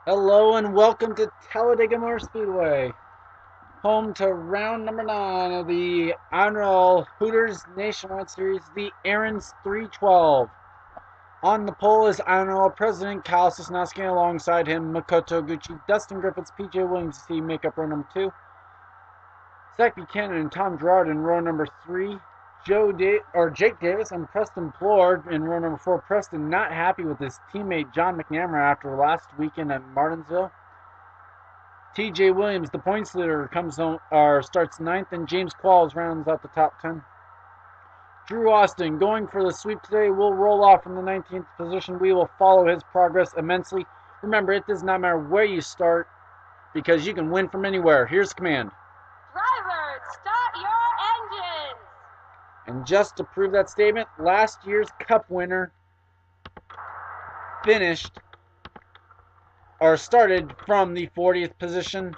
Hello and welcome to Talladega Motor Speedway, home to round number 9 of the INORL Hooters Nationwide Series, the Aaron's 312. On the pole is INORL President Kyle Sosnoski, alongside him Makoto Iguchi, Dustin Griffitts, PJ Williams make up row number 2. Zach Buchanan and Tom Gerard in row number 3. Jake Davis and Preston Plourd in row number 4. Preston not happy with his teammate John McNamara after last weekend at Martinsville. TJ Williams, the points leader, starts 9th, and James Qualls rounds out the top 10. Drew Austin going for the sweep today will roll off from the 19th position. We will follow his progress immensely. Remember, it does not matter where you start because you can win from anywhere. Here's the command. Drivers, start your engines! And just to prove that statement, last year's Cup winner started from the 40th position.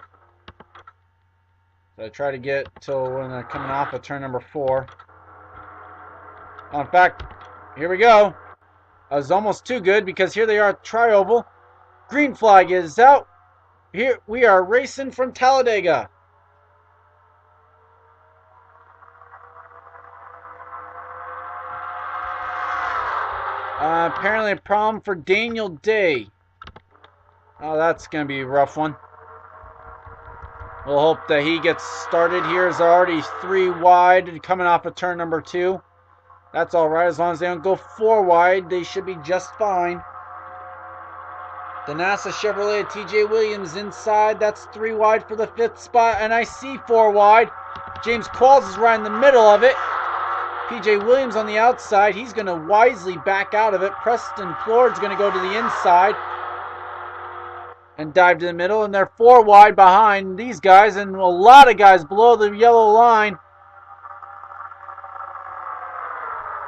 So I try to get till when they're coming off of turn number 4. In fact, here we go. I was almost too good because here they are at Tri-Oval. Green flag is out. Here we are racing from Talladega. Apparently a problem for Daniel Day. Oh, that's going to be a rough one. We'll hope that he gets started. Here's already 3 wide coming off of turn number 2. That's alright, as long as they don't go 4 wide, they should be just fine. The NASA Chevrolet TJ Williams inside. That's 3 wide for the 5th spot, and I see 4 wide. James Qualls is right in the middle of it. PJ Williams on the outside. He's going to wisely back out of it. Preston Plourd is going to go to the inside and dive to the middle, and they're 4 wide behind these guys, and a lot of guys below the yellow line.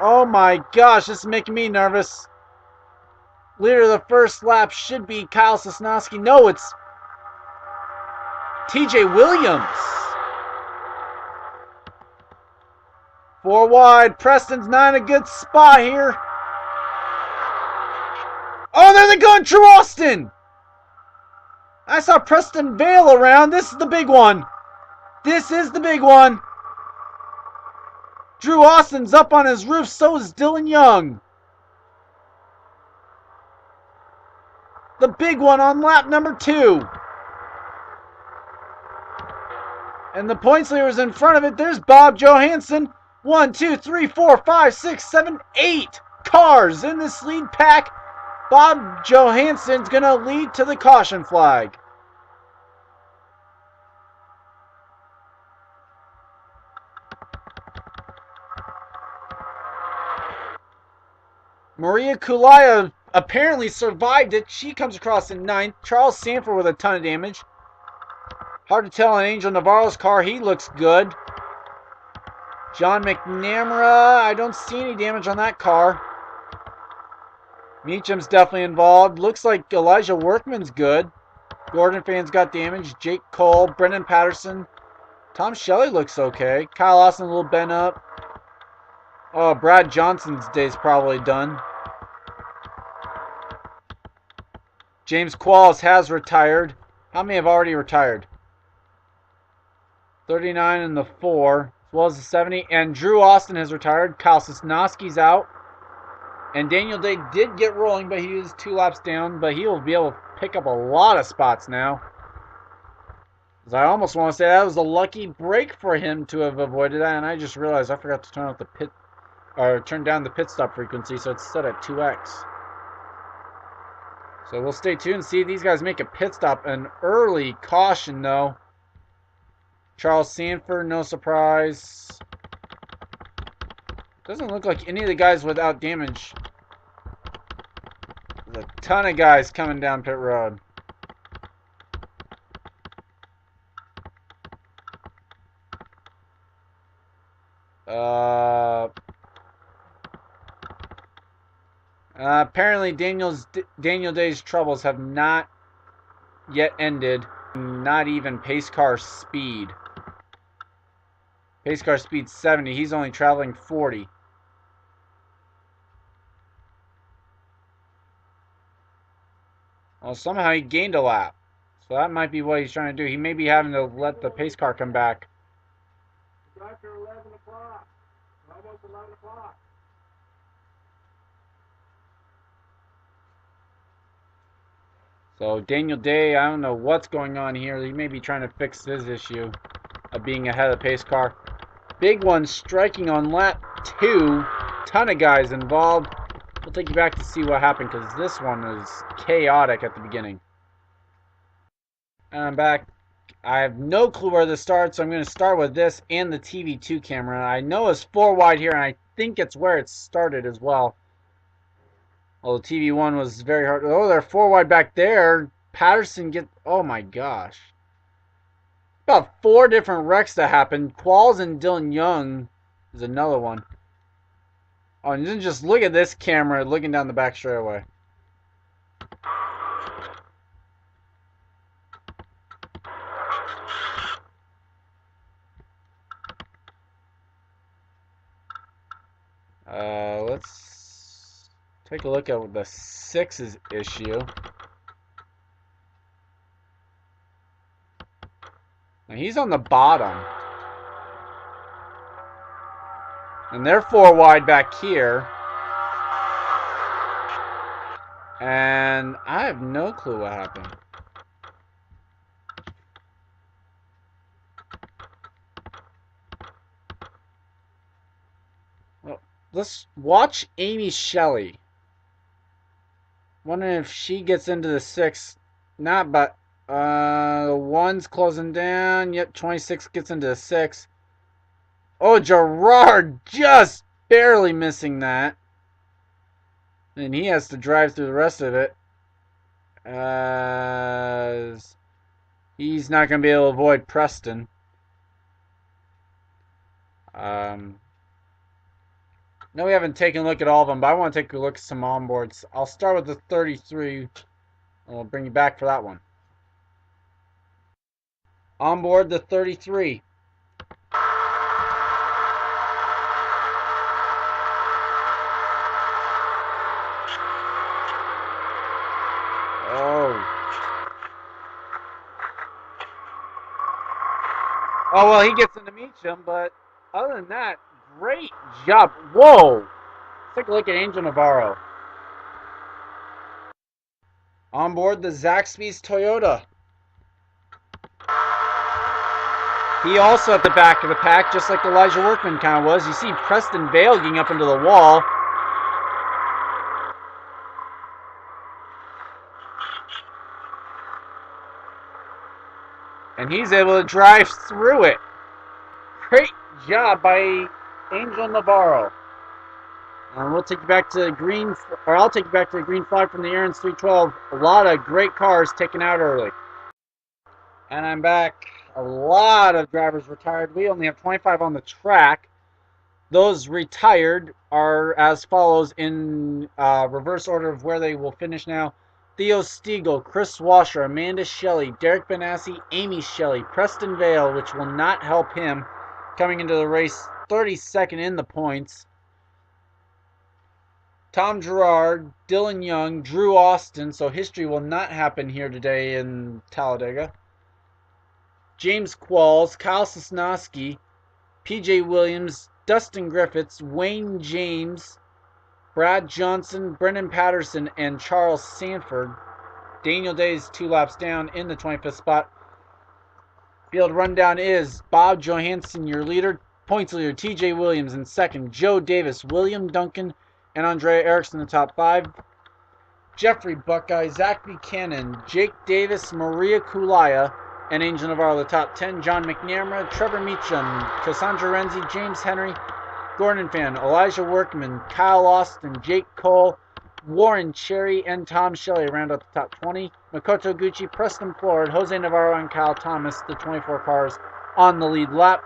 Oh my gosh, this is making me nervous. Leader of the first lap should be Kyle Sosnoski. No, it's TJ Williams. 4 wide. Preston's not in a good spot here. Oh, there they go, Drew Austin. I saw Preston Vale around. This is the big one. This is the big one. Drew Austin's up on his roof. So is Dillon Young. The big one on lap number 2. And the points leader is in front of it. There's Bob Johansson. 1, 2, 3, 4, 5, 6, 7, 8 cars in this lead pack. Bob Johansson's going to lead to the caution flag. Maria Culaya apparently survived it. She comes across in 9th. Charles Sandfer with a ton of damage. Hard to tell on Angel Navarro's car. He looks good. John McNamara, I don't see any damage on that car. Meecham's definitely involved. Looks like Elijah Werkman's good. Gordon Fan's got damage. Jake Cole, Brendan Patterson. Tom Shelly looks okay. Kyle Austin a little bent up. Oh, Brad Johnson's day's probably done. James Qualls has retired. How many have already retired? 39 in the 4, as well as the 70. And Drew Austin has retired. Kyle Sosnoski's out. And Daniel Day did get rolling, but he was 2 laps down. But he will be able to pick up a lot of spots now. As I almost want to say that was a lucky break for him to have avoided that. And I just realized I forgot to turn down the pit stop frequency, so it's set at 2x. So we'll stay tuned and see if these guys make a pit stop. An early caution, though. Charles Sandfer, no surprise. Doesn't look like any of the guys without damage. There's a ton of guys coming down pit road. Apparently Daniel Day's troubles have not yet ended. Not even pace car speed. Pace car speed 70. He's only traveling 40. Well, somehow he gained a lap. So that might be what he's trying to do. He may be having to let the pace car come back. After 11 o'clock. Almost 11 o'clock. So Daniel Day, I don't know what's going on here. He may be trying to fix his issue of being ahead of the pace car. Big one striking on lap 2. Ton of guys involved. We'll take you back to see what happened because this one was chaotic at the beginning. And I'm back. I have no clue where this starts, so I'm going to start with this and the TV2 camera. I know it's 4 wide here, and I think it's where it started as well. Well, the TV1 was very hard. Oh, they're 4 wide back there. Patterson oh my gosh. About 4 different wrecks that happened. Qualls and Dillon Young is another one. Oh, and then just look at this camera looking down the back straightaway. Let's take a look at the 6's issue. Now he's on the bottom. And they're 4 wide back here. And I have no clue what happened. Well, let's watch Amy Shelly. Wondering if she gets into the 6. Not, but the 1's closing down. Yep, 26 gets into the 6. Oh, Gerard just barely missing that. And he has to drive through the rest of it. He's not going to be able to avoid Preston. No, we haven't taken a look at all of them, but I want to take a look at some onboards. I'll start with the 33. And we'll bring you back for that one. Onboard the 33. Oh, well, he gets into Meecham, but other than that, great job. Whoa! Let's take a look at Angel Navarro. On board the Zaxby's Toyota. He also at the back of the pack, just like Elijah Werkman kind of was. You see Preston Vale getting up into the wall. And he's able to drive through it. Great job by Angel Navarro. And we'll take you back to the green, or I'll take you back to the green flag from the Aaron's 312. A lot of great cars taken out early. And I'm back. A lot of drivers retired. We only have 25 on the track. Those retired are as follows in reverse order of where they will finish now. Theo Stegall, Kris Wascher, Amanda Shelly, Derek Benassi, Amy Shelly, Preston Vale, which will not help him coming into the race 32nd in the points. Tom Gerard, Dillon Young, Drew Austin, so history will not happen here today in Talladega. James Qualls, Kyle Sosnoski, PJ Williams, Dustin Griffitts, Wayne James, Brad Johnson, Brendan Patterson, and Charles Sandfer. Daniel Day's 2 laps down in the 25th spot. Field rundown is Bob Johansson, your leader. Points leader, TJ Williams in second. Joe Davis, William Duncan, and Andrea Ericson in the top 5. Jeffre Buckeye, Zach Buchanan, Jake Davis, Maria Culaya, and Angel Navarro the top 10. John McNamara, Trevor Meecham, Cassandra Renzi, James Henry, Gordon Fan, Elijah Werkman, Kyle Austin, Jake Cole, Warren Cherry, and Tom Shelly round out the top 20. Makoto Iguchi, Preston Plourd, Jose Navarro, and Kyle Thomas, the 24 cars on the lead lap.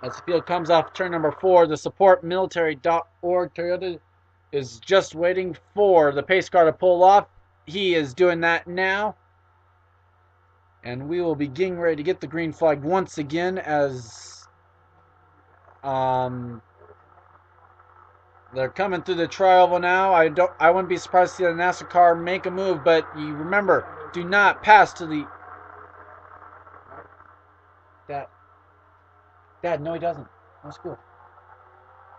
As the field comes off turn number 4, the support military.org Toyota is just waiting for the pace car to pull off. He is doing that now. And we will be getting ready to get the green flag once again as They're coming through the tri-oval now. I wouldn't be surprised to see the NASA car make a move, but you remember, do not pass to the... Dad, no he doesn't. No school.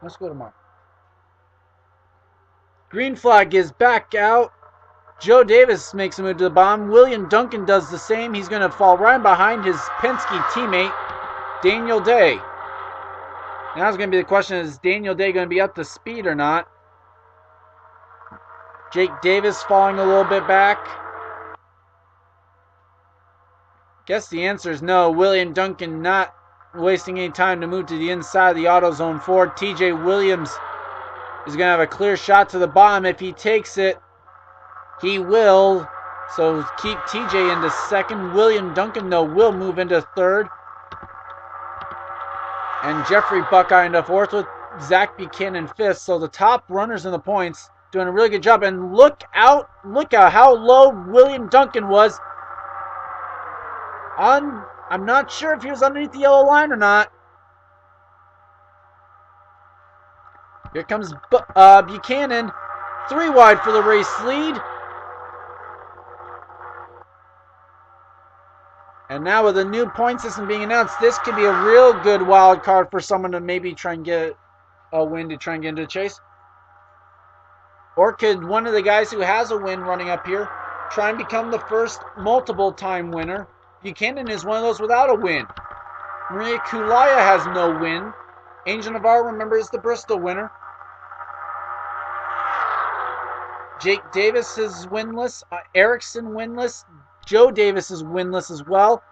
No school tomorrow. Green flag is back out. Joe Davis makes a move to the bottom. William Duncan does the same. He's going to fall right behind his Penske teammate, Daniel Day. Now it's going to be the question, is Daniel Day going to be up to speed or not? Jake Davis falling a little bit back. Guess the answer is no. William Duncan not wasting any time to move to the inside of the AutoZone Ford. TJ Williams is going to have a clear shot to the bottom. If he takes it, he will. So keep TJ into second. William Duncan, though, will move into third. And Jeffre Buckeye into fourth with Zach Buchanan fifth. So the top runners in the points doing a really good job. And look out how low William Duncan was. I'm not sure if he was underneath the yellow line or not. Here comes Buchanan. 3 wide for the race lead. And now with a new point system being announced, this could be a real good wild card for someone to maybe try and get a win to try and get into the chase. Or could one of the guys who has a win running up here try and become the first multiple time winner? Buchanan is one of those without a win. Maria Culaya has no win. Angel Navarro, remember, is the Bristol winner. Jake Davis is winless. Ericson winless. Joe Davis is winless as well.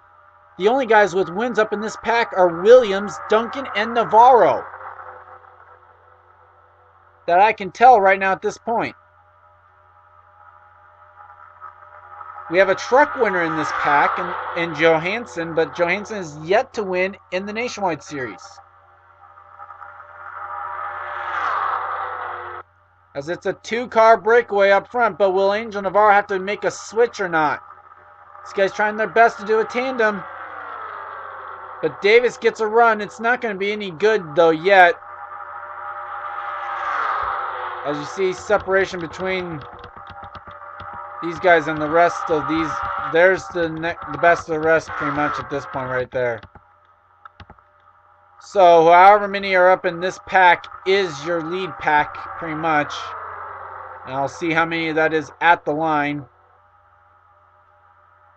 The only guys with wins up in this pack are Williams, Duncan, and Navarro. That I can tell right now at this point. We have a truck winner in this pack in Johansson, but Johansson is yet to win in the Nationwide Series. As it's a 2-car breakaway up front, but will Angel Navarro have to make a switch or not? These guys trying their best to do a tandem. But Davis gets a run. It's not going to be any good, though, yet. As you see, separation between these guys and the rest of these. There's the best of the rest pretty much at this point right there. So however many are up in this pack is your lead pack pretty much. And I'll see how many that is at the line.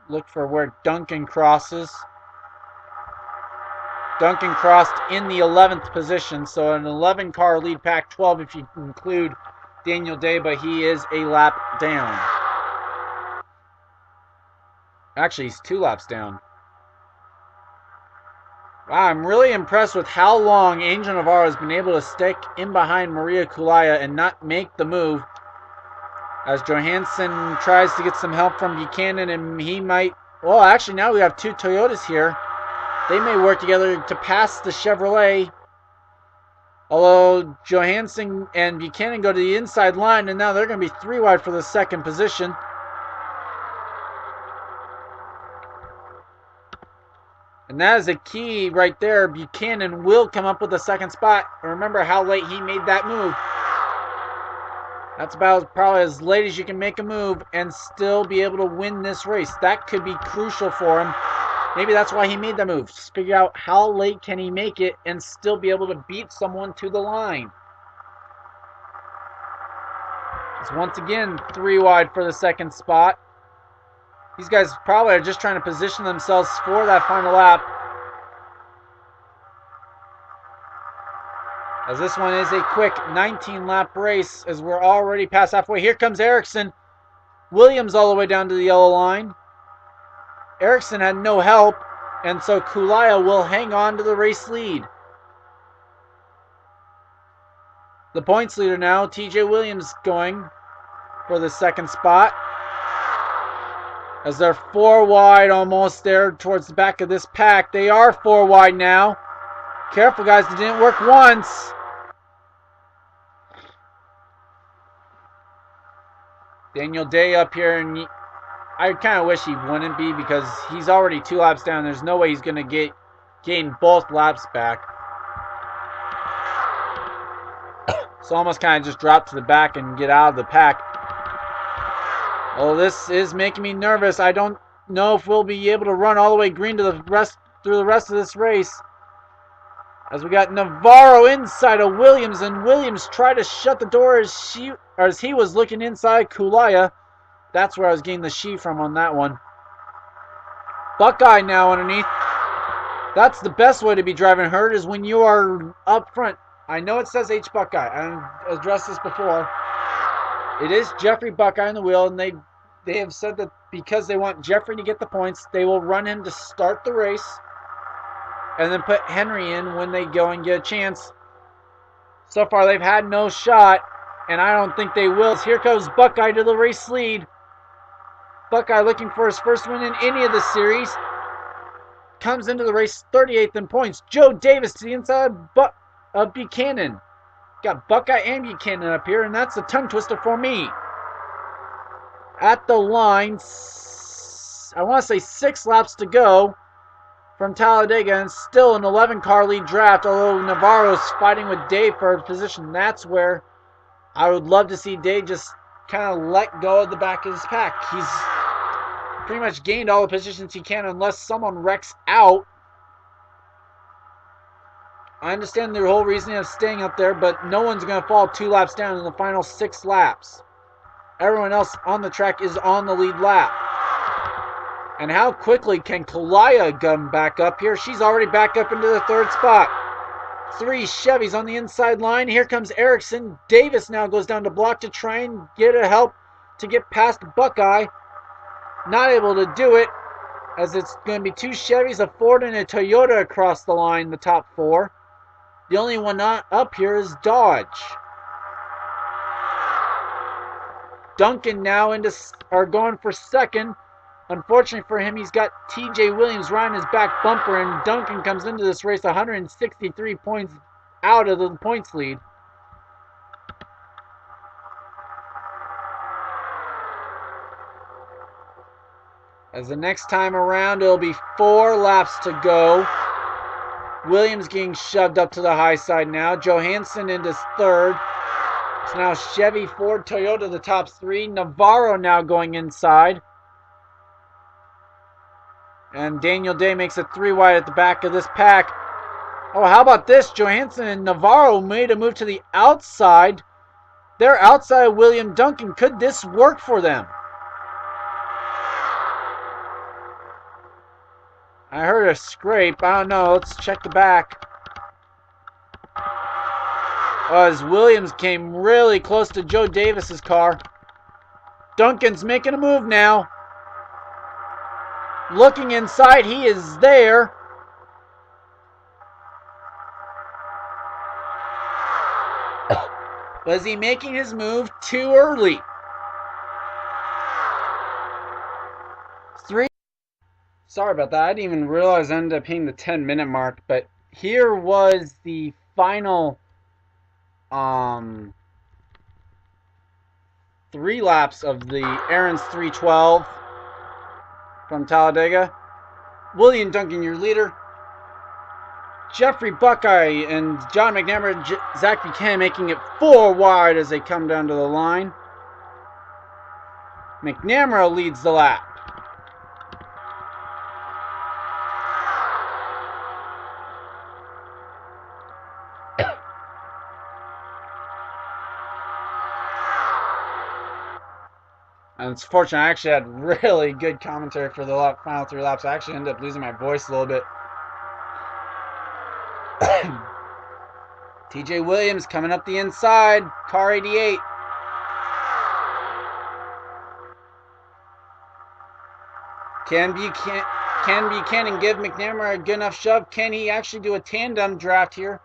Look for where Duncan crosses. Duncan crossed in the 11th position. So an 11-car lead pack, 12 if you include Daniel Day, but he is a lap down. Actually, he's 2 laps down. Wow, I'm really impressed with how long Angel Navarro has been able to stick in behind Maria Culaya and not make the move. As Johansson tries to get some help from Buchanan, and he might... Well, actually, now we have 2 Toyotas here. They may work together to pass the Chevrolet. Although Johansson and Buchanan go to the inside line, and now they're going to be 3 wide for the second position. And that is a key right there. Buchanan will come up with the second spot. Remember how late he made that move. That's about probably as late as you can make a move and still be able to win this race. That could be crucial for him. Maybe that's why he made that move. Just figure out how late can he make it and still be able to beat someone to the line. It's once again 3 wide for the second spot. These guys probably are just trying to position themselves for that final lap. As this one is a quick 19-lap race as we're already past halfway. Here comes Ericson. Williams all the way down to the yellow line. Ericson had no help, and so Culaya will hang on to the race lead. The points leader now, TJ Williams, going for the second spot. As they're 4 wide almost there towards the back of this pack. They are 4 wide now. Careful, guys, it didn't work once. Daniel Day up here, and I kind of wish he wouldn't be because he's already 2 laps down. There's no way he's going to gain both laps back. So almost kind of just drop to the back and get out of the pack. Oh, this is making me nervous. I don't know if we'll be able to run all the way green to the rest through the rest of this race. As we got Navarro inside of Williams, and Williams tried to shut the door as he was looking inside Culaya. That's where I was getting the she from on that one. Buckeye now underneath. That's the best way to be driving herd, is when you are up front. I know it says H Buckeye. I've addressed this before. It is Jeffre Buckeye on the wheel, and they have said that because they want Jeffre to get the points, they will run him to start the race and then put Henry in when they go and get a chance. So far, they've had no shot, and I don't think they will. Here comes Buckeye to the race lead. Buckeye looking for his first win in any of the series. Comes into the race 38th in points. Joe Davis to the inside of Buchanan. Got Buckeye and Buchanan up here, and that's a tongue twister for me. At the line, I want to say 6 laps to go from Talladega, and still an 11-car lead draft, although Navarro's fighting with Dave for position. That's where I would love to see Dave just kind of let go of the back of his pack. He's pretty much gained all the positions he can unless someone wrecks out. I understand the whole reasoning of staying up there, but no one's going to fall 2 laps down in the final 6 laps. Everyone else on the track is on the lead lap. And how quickly can Culaya come back up here? She's already back up into the 3rd spot. 3 Chevys on the inside line. Here comes Ericson. Davis now goes down to block to try and get a help to get past Buckeye. Not able to do it, as it's going to be 2 Chevys, a Ford, and a Toyota across the line, the top 4. The only one not up here is Dodge. Duncan now going for 2nd. Unfortunately for him, he's got TJ Williams riding his back bumper, and Duncan comes into this race 163 points out of the points lead. As the next time around, it'll be 4 laps to go. Williams getting shoved up to the high side now. Johansson into 3rd. So now Chevy, Ford, Toyota, the top 3. Navarro now going inside. And Daniel Day makes it 3 wide at the back of this pack. Oh, how about this? Johansson and Navarro made a move to the outside. They're outside William Duncan. Could this work for them? I heard a scrape. I don't know. Let's check the back. As Williams came really close to Joe Davis's car. Duncan's making a move now. Looking inside, he is there. Was he making his move too early? 3. Sorry about that. I didn't even realize I ended up hitting the 10-minute mark. But here was the final 3 laps of the Aaron's 312 from Talladega. William Duncan, your leader. Jeffre Buckeye and John McNamara and Zach Buchanan making it 4 wide as they come down to the line. McNamara leads the lap. And it's fortunate, I actually had really good commentary for the final 3 laps. I actually ended up losing my voice a little bit. TJ Williams coming up the inside, car 88. Can Buchanan give McNamara a good enough shove? Can he actually do a tandem draft here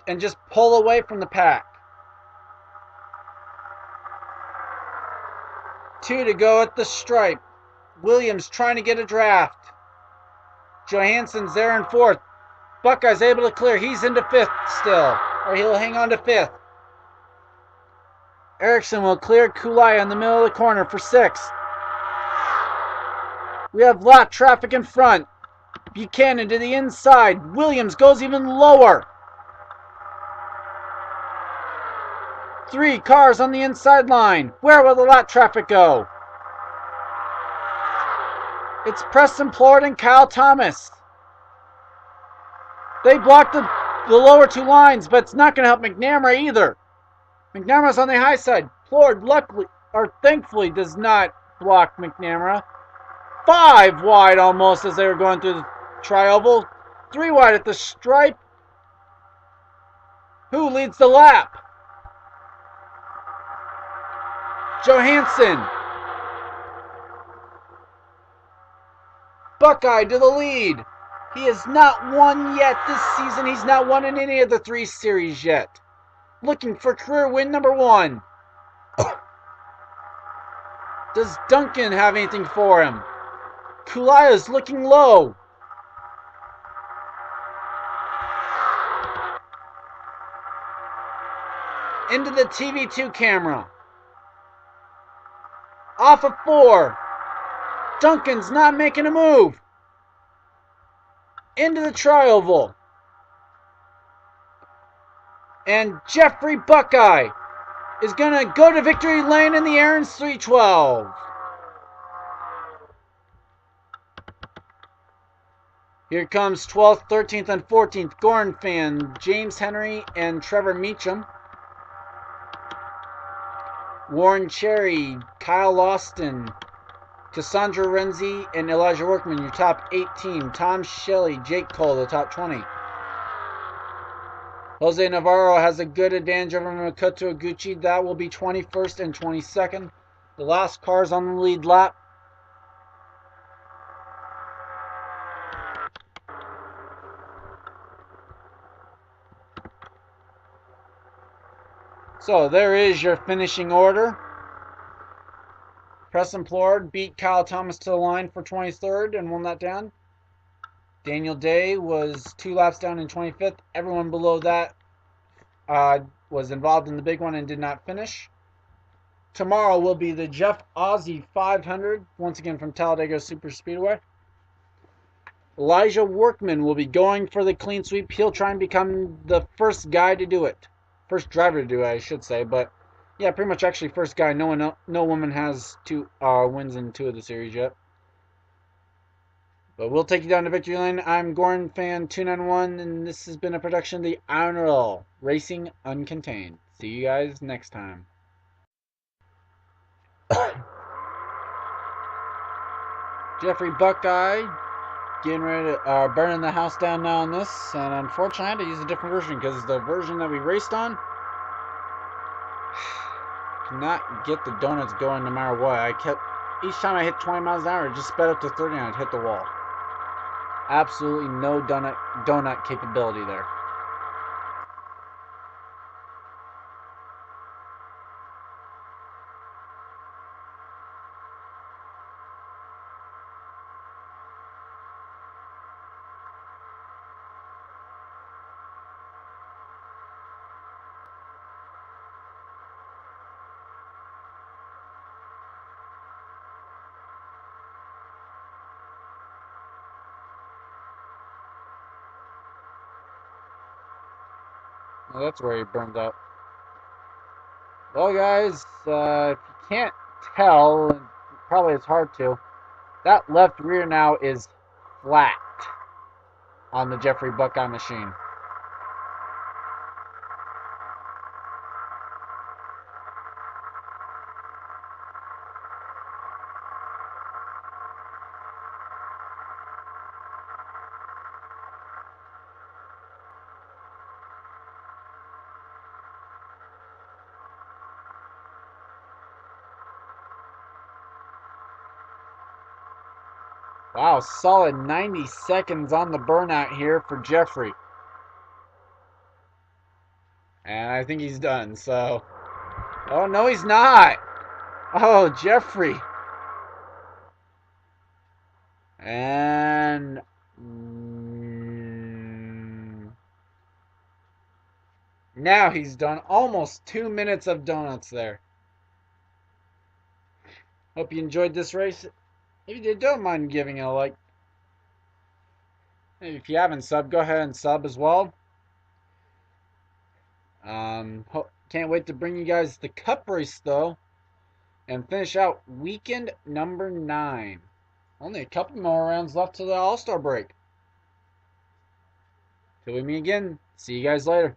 and just pull away from the pack? 2 to go at the stripe. Williams trying to get a draft. Johansson's there in 4th. Buckeye's able to clear. He's into 5th still, or he'll hang on to 5th. Ericson will clear Culaya in the middle of the corner for 6th. We have lap traffic in front. Buchanan to the inside. Williams goes even lower. 3 cars on the inside line. Where will the lap traffic go? It's Preston Plourd and Kyle Thomas. They blocked the lower 2 lines, but it's not going to help McNamara either. McNamara's on the high side. Plourd thankfully does not block McNamara. 5 wide almost as they were going through the tri-oval. 3 wide at the stripe. Who leads the lap? Johansson. Buckeye to the lead. He has not won yet this season. He's not won in any of the 3 series yet. Looking for career win number 1. Does Duncan have anything for him? Culaya's looking low. Into the TV2 camera. Off of 4. Duncan's not making a move. Into the tri-oval. And Jeffre Buckeye is going to go to victory lane in the Aaron's 312. Here comes 12th, 13th, and 14th. Gorin fan, James Henry and Trevor Meecham. Warren Cherry, Kyle Austin, Cassandra Renzi, and Elijah Werkman, your top 18. Tom Shelly, Jake Cole, the top 20. Jose Navarro has a good advantage over Makoto Iguchi. That will be 21st and 22nd. The last cars on the lead lap. So there is your finishing order. Preston Plourd beat Kyle Thomas to the line for 23rd and won that down. Daniel Day was 2 laps down in 25th. Everyone below that was involved in the big one and did not finish. Tomorrow will be the Jeff Aussie 500, once again from Talladega Super Speedway. Elijah Werkman will be going for the clean sweep. He'll try and become the first guy to do it. First driver to do it, I should say. But yeah, pretty much actually first guy. No woman has 2 wins in 2 of the series yet. But we'll take you down to victory lane. I'm Gorin fan 291, and this has been a production of the INORL Racing Uncontained. See you guys next time. Jeffre Buckeye getting ready to burning the house down now on this, and unfortunately I had to use a different version because the version that we raced on cannot get the donuts going no matter what. Each time I hit 20 miles an hour, it just sped up to 30 and I'd hit the wall. Absolutely no donut capability there. Well, that's where he burned up. Well, guys, if you can't tell, probably it's hard to, that left rear now is flat on the Jeffre Buckeye machine. Wow, solid 90 seconds on the burnout here for Jeffre. And I think he's done, so... Oh, no, he's not! Oh, Jeffre. And... Now he's done almost 2 minutes of donuts there. Hope you enjoyed this race. If you did, don't mind giving it a like. If you haven't subbed, go ahead and sub as well. To Can't wait to bring you guys the cup race, though, and finish out weekend number 9. Only a couple more rounds left to the All-Star break. Till we meet again, see you guys later.